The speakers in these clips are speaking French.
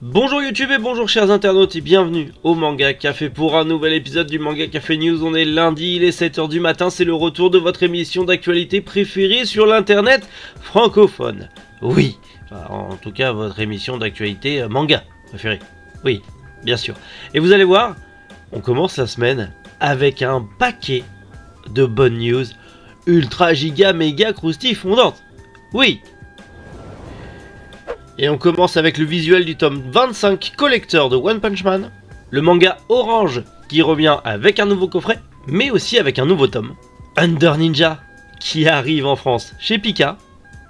Bonjour YouTube et bonjour chers internautes et bienvenue au Manga Café pour un nouvel épisode du Manga Café News. On est lundi, il est 7 h du matin, c'est le retour de votre émission d'actualité préférée sur l'internet francophone. Oui, en tout cas votre émission d'actualité manga préférée. Oui, bien sûr. Et vous allez voir, on commence la semaine avec un paquet de bonnes news ultra giga méga croustilles fondantes. Oui. Et on commence avec le visuel du tome 25 collector de One Punch Man, le manga Orange qui revient avec un nouveau coffret, mais aussi avec un nouveau tome, Under Ninja qui arrive en France chez Pika,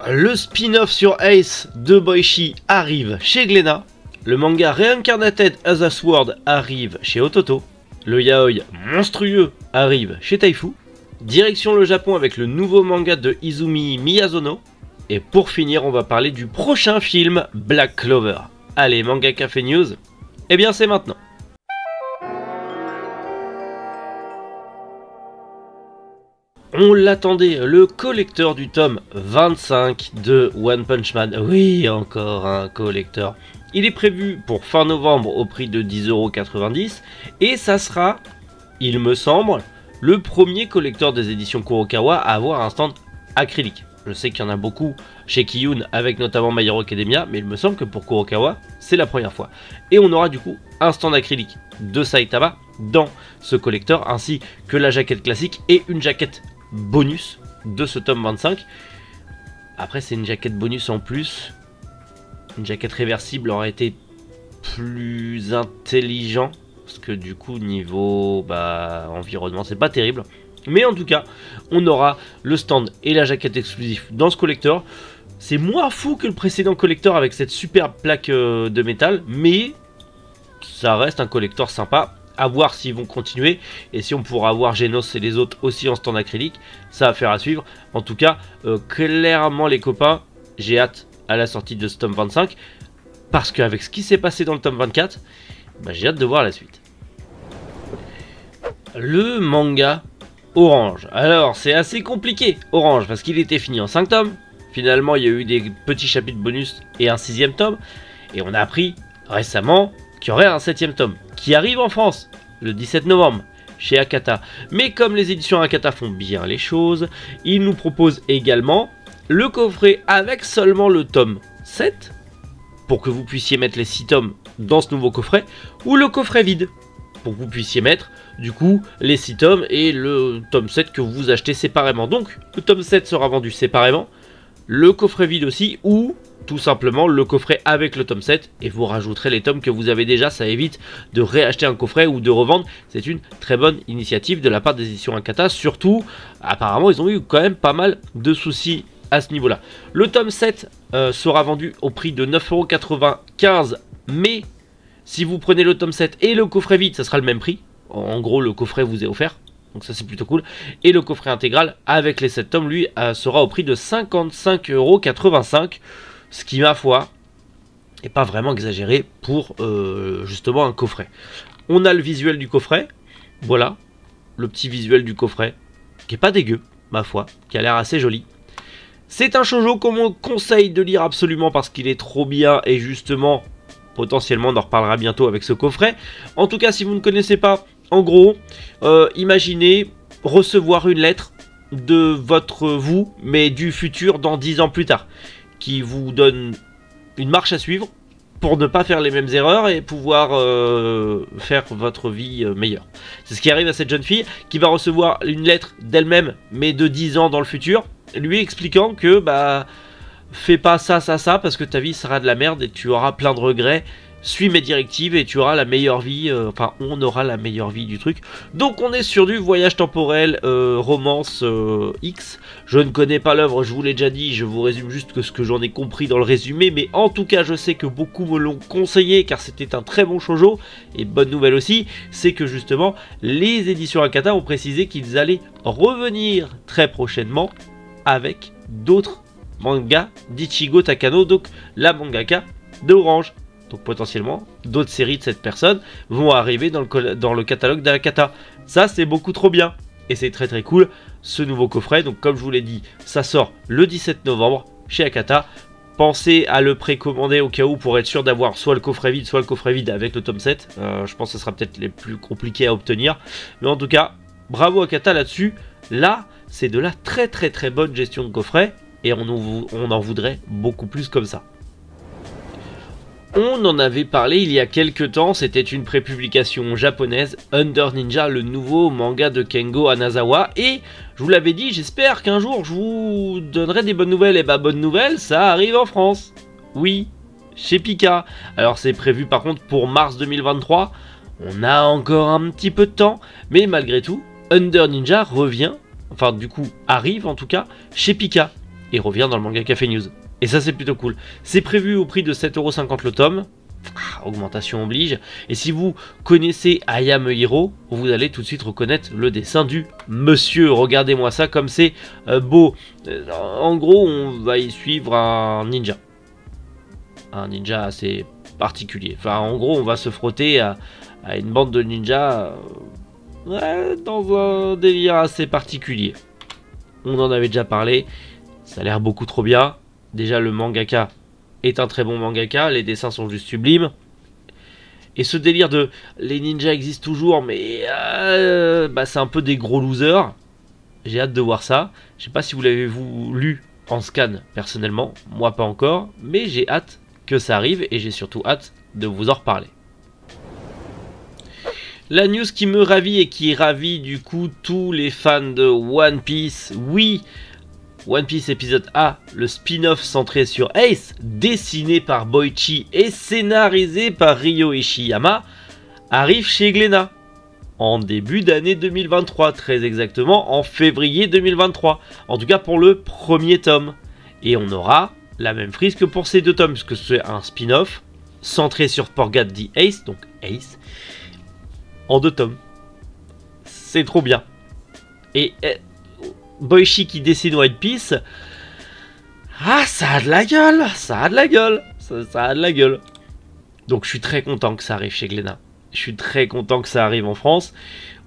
le spin-off sur Ace de Boichi arrive chez Glénat, le manga Reincarnated as a Sword arrive chez Ototo, le yaoi monstrueux arrive chez Taifu, direction le Japon avec le nouveau manga de Izumi Miyazono. Et pour finir, on va parler du prochain film Black Clover. Allez, Manga Café News, eh bien c'est maintenant. On l'attendait, le collector du tome 25 de One Punch Man. Oui, encore un collector. Il est prévu pour fin novembre au prix de 10,90 € et ça sera, il me semble, le premier collector des éditions Kurokawa à avoir un stand acrylique. Je sais qu'il y en a beaucoup chez Kiyun avec notamment My Hero Academia, mais il me semble que pour Kurokawa, c'est la première fois. Et on aura du coup un stand acrylique de Saitama dans ce collector, ainsi que la jaquette classique et une jaquette bonus de ce tome 25. Après, c'est une jaquette bonus en plus. Une jaquette réversible aurait été plus intelligent, parce que du coup, niveau environnement, c'est pas terrible. Mais en tout cas, on aura le stand et la jaquette exclusif dans ce collector. C'est moins fou que le précédent collector avec cette superbe plaque de métal, mais ça reste un collector sympa. À voir s'ils vont continuer et si on pourra avoir Genos et les autres aussi en stand acrylique. Ça va faire à suivre. En tout cas, clairement les copains, j'ai hâte à la sortie de ce tome 25. Parce qu'avec ce qui s'est passé dans le tome 24, j'ai hâte de voir la suite. Le manga Orange. Alors, c'est assez compliqué, Orange, parce qu'il était fini en 5 tomes. Finalement, il y a eu des petits chapitres bonus et un 6e tome. Et on a appris récemment qu'il y aurait un 7e tome, qui arrive en France, le 17 novembre, chez Akata. Mais comme les éditions Akata font bien les choses, ils nous proposent également le coffret avec seulement le tome 7, pour que vous puissiez mettre les 6 tomes dans ce nouveau coffret, ou le coffret vide, pour que vous puissiez mettre du coup les 6 tomes et le tome 7 que vous achetez séparément. Donc le tome 7 sera vendu séparément, le coffret vide aussi, ou tout simplement le coffret avec le tome 7 et vous rajouterez les tomes que vous avez déjà. Ça évite de réacheter un coffret ou de revendre. C'est une très bonne initiative de la part des éditions Akata, surtout apparemment ils ont eu quand même pas mal de soucis à ce niveau là. Le tome 7 sera vendu au prix de 9,95 €, mais si vous prenez le tome 7 et le coffret vide, ça sera le même prix. En gros, le coffret vous est offert. Donc ça, c'est plutôt cool. Et le coffret intégral avec les 7 tomes, lui, sera au prix de 55,85 €. Ce qui, ma foi, n'est pas vraiment exagéré pour justement un coffret. On a le visuel du coffret. Voilà. Le petit visuel du coffret. Qui est pas dégueu, ma foi. Qui a l'air assez joli. C'est un shoujo qu'on me conseille de lire absolument parce qu'il est trop bien et justement... potentiellement on en reparlera bientôt avec ce coffret. En tout cas, si vous ne connaissez pas, en gros, imaginez recevoir une lettre de votre vous, mais du futur dans 10 ans plus tard, qui vous donne une marche à suivre pour ne pas faire les mêmes erreurs et pouvoir faire votre vie meilleure. C'est ce qui arrive à cette jeune fille qui va recevoir une lettre d'elle-même, mais de 10 ans dans le futur, lui expliquant que fais pas ça, parce que ta vie sera de la merde et tu auras plein de regrets. Suis mes directives et tu auras la meilleure vie, on aura la meilleure vie du truc. Donc on est sur du voyage temporel, romance X. Je ne connais pas l'œuvre, je vous l'ai déjà dit, je vous résume juste que ce que j'en ai compris dans le résumé. Mais en tout cas, je sais que beaucoup me l'ont conseillé car c'était un très bon shoujo. Et bonne nouvelle aussi, c'est que justement, les éditions Akata ont précisé qu'ils allaient revenir très prochainement avec d'autres manga d'Ichigo Takano, donc la mangaka de Orange. Donc potentiellement, d'autres séries de cette personne vont arriver dans le catalogue d'Akata. Ça, c'est beaucoup trop bien. Et c'est très très cool, ce nouveau coffret. Donc comme je vous l'ai dit, ça sort le 17 novembre chez Akata. pensez à le précommander au cas où pour être sûr d'avoir soit le coffret vide, soit le coffret vide avec le tome 7. Je pense que ce sera peut-être les plus compliqués à obtenir. Mais en tout cas, bravo à Kata là-dessus. Là, c'est de la très bonne gestion de coffret. Et on en voudrait beaucoup plus comme ça. On en avait parlé il y a quelques temps, c'était une prépublication japonaise, Under Ninja, le nouveau manga de Kengo Hanazawa, et je vous l'avais dit, j'espère qu'un jour je vous donnerai des bonnes nouvelles, et bah bonne nouvelle, ça arrive en France. Oui, chez Pika. Alors c'est prévu par contre pour mars 2023, on a encore un petit peu de temps, mais malgré tout, Under Ninja revient, enfin du coup arrive en tout cas, chez Pika, et revient dans le manga Café News. Et ça c'est plutôt cool. C'est prévu au prix de 7,50€ le tome. Augmentation oblige. Et si vous connaissez Ayame Hiro, vous allez tout de suite reconnaître le dessin du monsieur. Regardez-moi ça comme c'est beau. En gros, on va y suivre un ninja. Un ninja assez particulier. Enfin, en gros, on va se frotter à une bande de ninjas dans un délire assez particulier. On en avait déjà parlé. Ça a l'air beaucoup trop bien. Déjà, le mangaka est un très bon mangaka, les dessins sont juste sublimes. Et ce délire de les ninjas existent toujours, mais c'est un peu des gros losers. J'ai hâte de voir ça. Je sais pas si vous l'avez lu en scan personnellement, moi pas encore, mais j'ai hâte que ça arrive et j'ai surtout hâte de vous en reparler. La news qui me ravit et qui ravit du coup tous les fans de One Piece, oui, One Piece épisode A, le spin-off centré sur Ace, dessiné par Boichi et scénarisé par Ryo Ishiyama, arrive chez Glénat en début d'année 2023, très exactement en février 2023, en tout cas pour le premier tome. Et on aura la même frise que pour ces deux tomes, puisque c'est un spin-off centré sur Porgat the Ace, donc Ace, en 2 tomes. C'est trop bien. Et Boichi qui dessine One Piece, ça a de la gueule, ça a de la gueule, ça a de la gueule. Donc je suis très content que ça arrive chez Glénat. Je suis très content que ça arrive en France.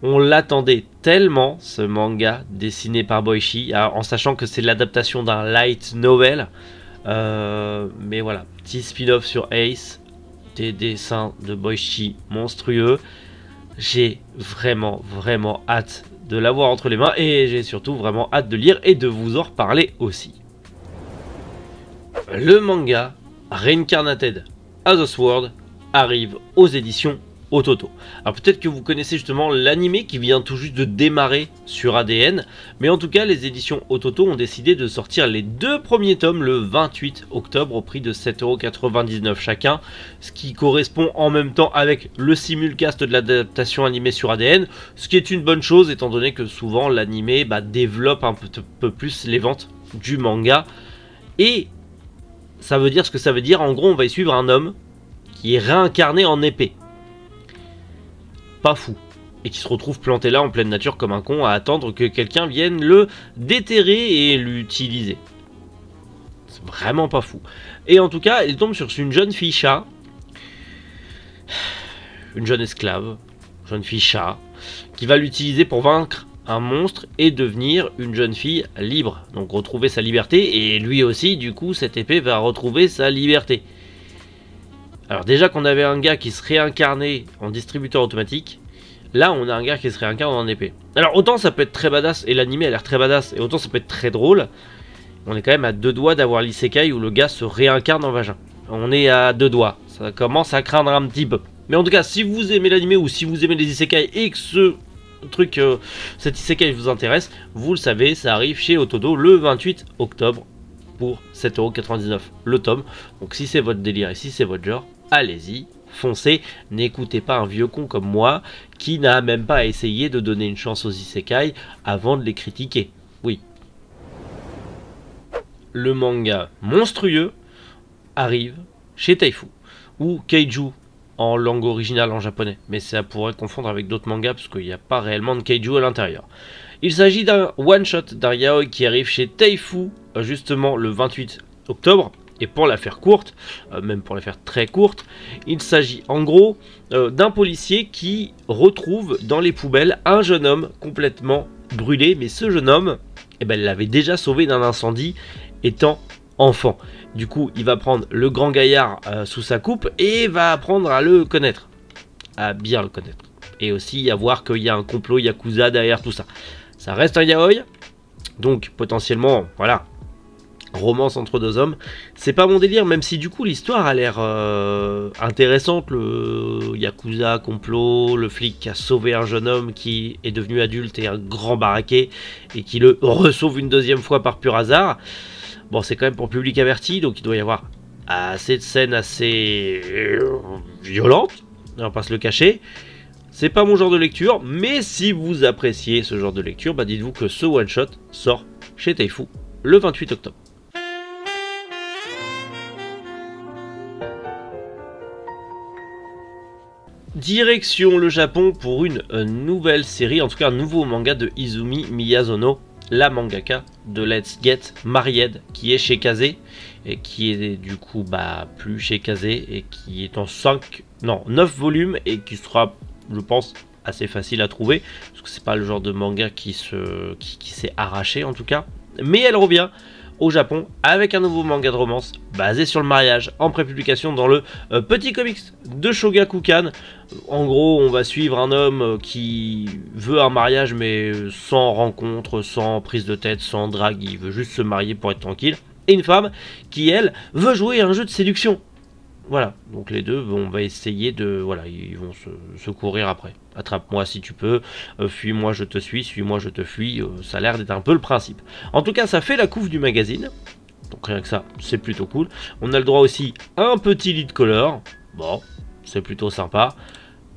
On l'attendait tellement, ce manga dessiné par Boichi, en sachant que c'est l'adaptation d'un light novel. Mais voilà, petit spin-off sur Ace, des dessins de Boichi monstrueux. J'ai vraiment hâte de l'avoir entre les mains et j'ai surtout vraiment hâte de lire et de vous en reparler aussi. Le manga Reincarnated as a Sword arrive aux éditions Ototo. Alors peut-être que vous connaissez justement l'anime qui vient tout juste de démarrer sur ADN, mais en tout cas les éditions Ototo ont décidé de sortir les 2 premiers tomes le 28 octobre au prix de 7,99€ chacun, ce qui correspond en même temps avec le simulcast de l'adaptation animée sur ADN, ce qui est une bonne chose étant donné que souvent l'anime développe un peu plus les ventes du manga, et ça veut dire ce que ça veut dire. En gros on va y suivre un homme qui est réincarné en épée. Pas fou, et qui se retrouve planté là en pleine nature comme un con à attendre que quelqu'un vienne le déterrer et l'utiliser. C'est vraiment pas fou. Et en tout cas, il tombe sur une jeune fille chat, une jeune esclave, jeune fille chat, qui va l'utiliser pour vaincre un monstre et devenir une jeune fille libre, donc retrouver sa liberté, et lui aussi, du coup, cette épée va retrouver sa liberté. Alors déjà qu'on avait un gars qui se réincarnait en distributeur automatique, là on a un gars qui se réincarne en épée. Alors autant ça peut être très badass, et l'anime a l'air très badass, et autant ça peut être très drôle, on est quand même à 2 doigts d'avoir l'isekai où le gars se réincarne en vagin. On est à 2 doigts, ça commence à craindre un petit peu. Mais en tout cas, si vous aimez l'anime ou si vous aimez les isekai et que cet isekai vous intéresse, vous le savez, ça arrive chez Ototo le 28 octobre pour 7,99€ le tome. Donc si c'est votre délire et si c'est votre genre, allez-y, foncez, n'écoutez pas un vieux con comme moi qui n'a même pas essayé de donner une chance aux isekai avant de les critiquer. Oui. Le manga monstrueux arrive chez Taifu, ou Kaiju en langue originale en japonais, mais ça pourrait confondre avec d'autres mangas parce qu'il n'y a pas réellement de Kaiju à l'intérieur. Il s'agit d'un one-shot d'un yaoi qui arrive chez Taifu justement le 28 octobre. Et pour la faire courte, même pour la faire très courte, il s'agit en gros d'un policier qui retrouve dans les poubelles un jeune homme complètement brûlé. Mais ce jeune homme, l'avait déjà sauvé d'un incendie étant enfant. Du coup, il va prendre le grand gaillard sous sa coupe et va apprendre à le connaître, à bien le connaître. Et aussi à voir qu'il y a un complot Yakuza derrière tout ça. Ça reste un yaoi, donc potentiellement, voilà, romance entre deux hommes. C'est pas mon délire, même si du coup l'histoire a l'air intéressante. Le Yakuza, complot, le flic qui a sauvé un jeune homme qui est devenu adulte et un grand baraquet, et qui le ressauve une deuxième fois par pur hasard. Bon, c'est quand même pour public averti, donc il doit y avoir assez de scènes assez violentes, on va pas se le cacher. C'est pas mon genre de lecture, mais si vous appréciez ce genre de lecture, bah dites-vous que ce one-shot sort chez Taifu le 28 octobre. Direction le Japon pour une nouvelle série, en tout cas un nouveau manga de Izumi Miyazono, la mangaka de Let's Get Married, qui est chez Kaze, et qui est du coup plus chez Kaze, et qui est en 9 volumes, et qui sera, je pense, assez facile à trouver, parce que c'est pas le genre de manga qui s'est arraché en tout cas. Mais elle revient au Japon avec un nouveau manga de romance basé sur le mariage, en prépublication dans le petit comics de Shogakukan. En gros, on va suivre un homme qui veut un mariage mais sans rencontre, sans prise de tête, sans drague, il veut juste se marier pour être tranquille, et une femme qui, elle, veut jouer à un jeu de séduction. Voilà, donc les deux, on va essayer de... Voilà, ils vont se courir après. Attrape-moi si tu peux, fuis-moi je te suis, suis-moi je te fuis, ça a l'air d'être un peu le principe. En tout cas, ça fait la couve du magazine, donc rien que ça, c'est plutôt cool. On a le droit aussi à un petit lead color, bon, c'est plutôt sympa.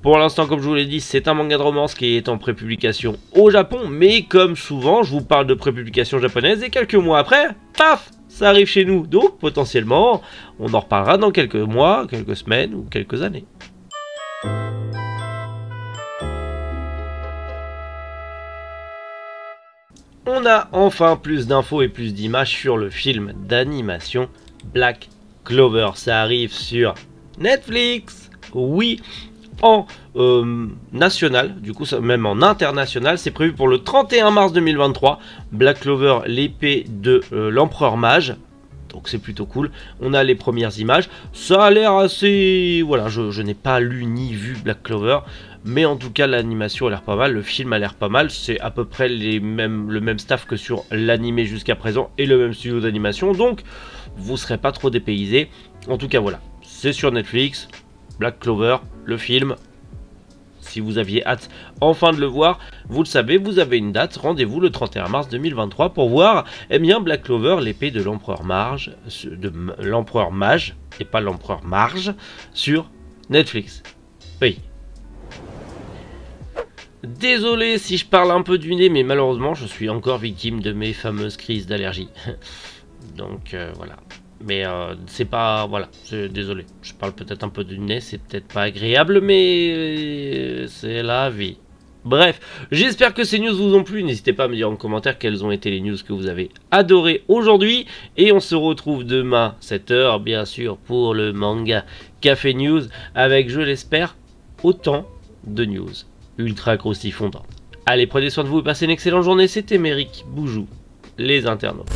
Pour l'instant, comme je vous l'ai dit, c'est un manga de romance qui est en prépublication au Japon, mais comme souvent, je vous parle de prépublication japonaise, et quelques mois après, paf, ça arrive chez nous, donc potentiellement, on en reparlera dans quelques mois, quelques semaines ou quelques années. On a enfin plus d'infos et plus d'images sur le film d'animation Black Clover. Ça arrive sur Netflix, oui, en national, du coup même en international. C'est prévu pour le 31 mars 2023. Black Clover, l'épée de l'empereur mage. Donc c'est plutôt cool. On a les premières images. Ça a l'air assez... Voilà, je n'ai pas lu ni vu Black Clover. Mais en tout cas, l'animation a l'air pas mal. Le film a l'air pas mal. C'est à peu près le même staff que sur l'animé jusqu'à présent. Et le même studio d'animation. Donc, vous ne serez pas trop dépaysés. En tout cas, voilà. C'est sur Netflix. Black Clover, le film. Si vous aviez hâte enfin de le voir, vous le savez, vous avez une date, rendez-vous le 31 mars 2023 pour voir, eh bien, Black Clover, l'épée de l'empereur mage, et pas l'empereur Marge, sur Netflix. Oui. Désolé si je parle un peu du nez, mais malheureusement, je suis encore victime de mes fameuses crises d'allergie. Donc, voilà. Mais c'est pas... Voilà, désolé. Je parle peut-être un peu du nez, c'est peut-être pas agréable, mais c'est la vie. Bref, j'espère que ces news vous ont plu. N'hésitez pas à me dire en commentaire quelles ont été les news que vous avez adorées aujourd'hui. Et on se retrouve demain, 7 h, bien sûr, pour le manga Café News, avec, je l'espère, autant de news ultra croustillantes. Allez, prenez soin de vous et passez une excellente journée. C'était Méric Boujou, les internautes.